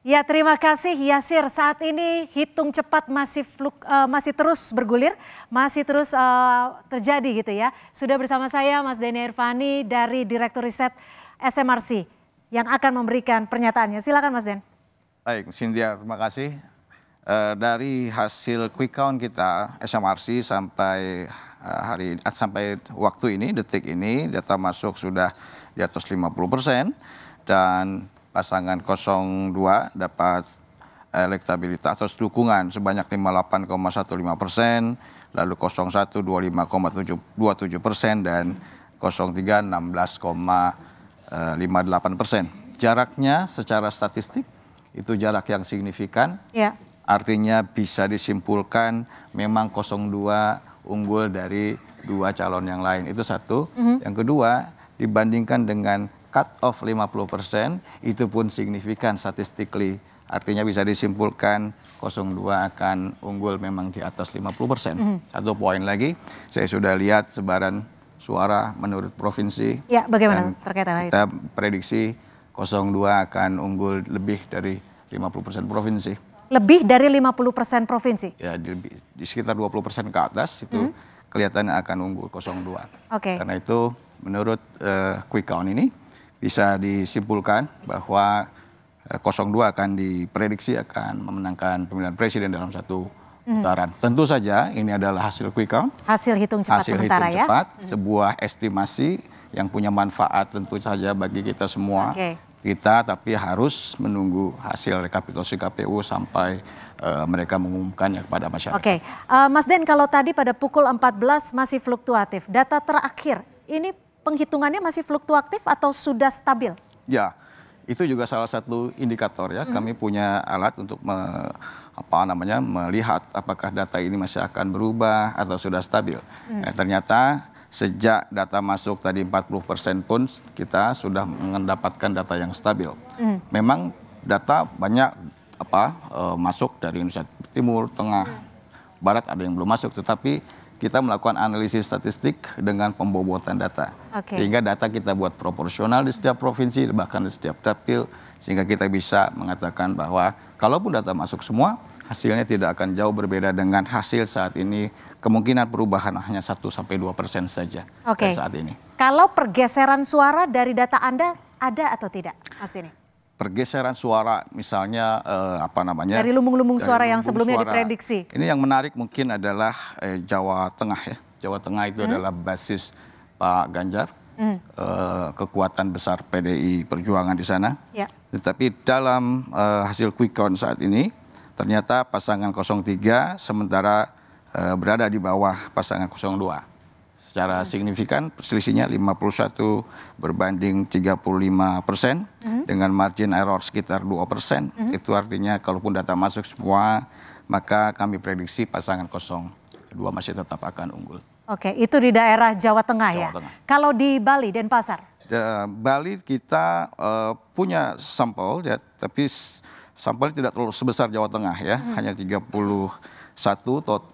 Ya, terima kasih Yasir. Saat ini hitung cepat masih terus bergulir, masih terus terjadi gitu ya. Sudah bersama saya Mas Denny Irvani dari Direktur Riset SMRC yang akan memberikan pernyataannya. Silakan Mas Den. Baik, Cynthia, terima kasih. Dari hasil quick count kita SMRC sampai sampai waktu ini, detik ini, data masuk sudah di atas 50% dan pasangan 02 dapat elektabilitas atau dukungan sebanyak 58,15%, lalu 01 25,27% dan 03 16,58%. Jaraknya secara statistik itu jarak yang signifikan. Ya. Artinya bisa disimpulkan memang 02 unggul dari dua calon yang lain. Itu satu. Yang kedua, dibandingkan dengan cut off 50%, itu pun signifikan statistically. Artinya bisa disimpulkan 02 akan unggul memang di atas 50%. Satu poin lagi, saya sudah lihat sebaran suara menurut provinsi. Ya, bagaimana terkait hal itu? Kita prediksi 02 akan unggul lebih dari 50% provinsi. Lebih dari 50% provinsi? Ya, di sekitar 20% ke atas itu kelihatannya akan unggul 02. Oke. Karena itu menurut quick count ini bisa disimpulkan bahwa 02 akan diprediksi akan memenangkan pemilihan presiden dalam satu putaran. Tentu saja ini adalah hasil quick count. Hasil hitung cepat sementara ya. Sebuah estimasi yang punya manfaat tentu saja bagi kita semua. Kita tapi harus menunggu hasil rekapitulasi KPU sampai mereka mengumumkannya kepada masyarakat. Oke, Mas Den, kalau tadi pada pukul 14 masih fluktuatif, data terakhir ini penghitungannya masih fluktuatif atau sudah stabil? Ya, itu juga salah satu indikator ya. Kami punya alat untuk melihat apakah data ini masih akan berubah atau sudah stabil. Ternyata sejak data masuk tadi 40% pun kita sudah mendapatkan data yang stabil. Memang data banyak masuk dari Indonesia Timur, Tengah, Barat ada yang belum masuk, tetapi kita melakukan analisis statistik dengan pembobotan data. Sehingga data kita buat proporsional di setiap provinsi, bahkan di setiap dapil, sehingga kita bisa mengatakan bahwa kalaupun data masuk semua, hasilnya tidak akan jauh berbeda dengan hasil saat ini. Kemungkinan perubahan hanya 1-2% saja saat ini. Kalau pergeseran suara dari data Anda ada atau tidak, Mas Denny? Pergeseran suara misalnya dari lumbung-lumbung suara yang sebelumnya diprediksi. Ini yang menarik mungkin adalah Jawa Tengah ya. Jawa Tengah itu adalah basis Pak Ganjar, kekuatan besar PDI Perjuangan di sana. Tetapi dalam hasil quick count saat ini ternyata pasangan 03 sementara berada di bawah pasangan 02. Secara signifikan selisihnya 51 berbanding 35% dengan margin error sekitar 2%. Itu artinya kalaupun data masuk semua, maka kami prediksi pasangan 02 masih tetap akan unggul. Oke, itu di daerah Jawa Tengah ya. Kalau di Bali, Denpasar? Bali kita punya sampel ya, tapi sampel tidak terlalu sebesar Jawa Tengah ya, hanya 31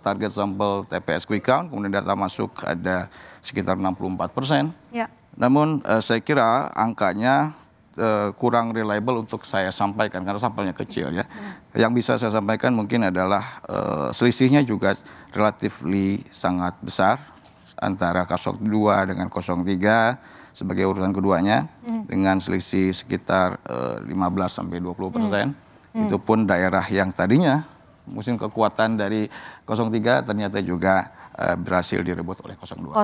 target sampel TPS quick count, kemudian data masuk ada sekitar 64%. Namun saya kira angkanya kurang reliable untuk saya sampaikan karena sampelnya kecil ya. Yang bisa saya sampaikan mungkin adalah selisihnya juga relatifly sangat besar antara 02 dengan 03 sebagai urutan keduanya dengan selisih sekitar 15-20%. Itu pun daerah yang tadinya musim kekuatan dari 03 ternyata juga berhasil direbut oleh 02.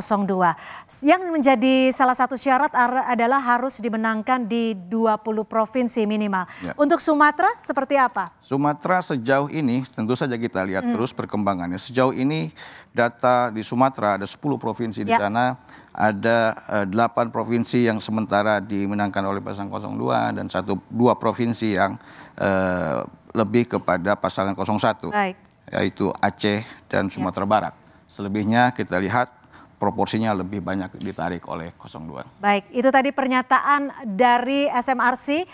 Yang menjadi salah satu syarat adalah harus dimenangkan di 20 provinsi minimal. Untuk Sumatera seperti apa? Sumatera sejauh ini tentu saja kita lihat terus perkembangannya. Sejauh ini data di Sumatera ada 10 provinsi di sana. Ada 8 provinsi yang sementara dimenangkan oleh pasangan 02 dan 2 provinsi yang lebih kepada pasangan 01, yaitu Aceh dan Sumatera Barat. Selebihnya kita lihat proporsinya lebih banyak ditarik oleh 02. Baik, itu tadi pernyataan dari SMRC,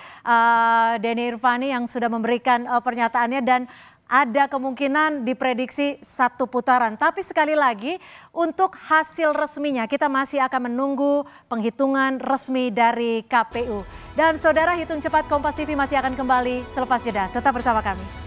Denny Irvani yang sudah memberikan pernyataannya. Dan ada kemungkinan diprediksi 1 putaran. Tapi sekali lagi untuk hasil resminya kita masih akan menunggu penghitungan resmi dari KPU. Dan saudara, Hitung Cepat Kompas TV masih akan kembali selepas jeda. Tetap bersama kami.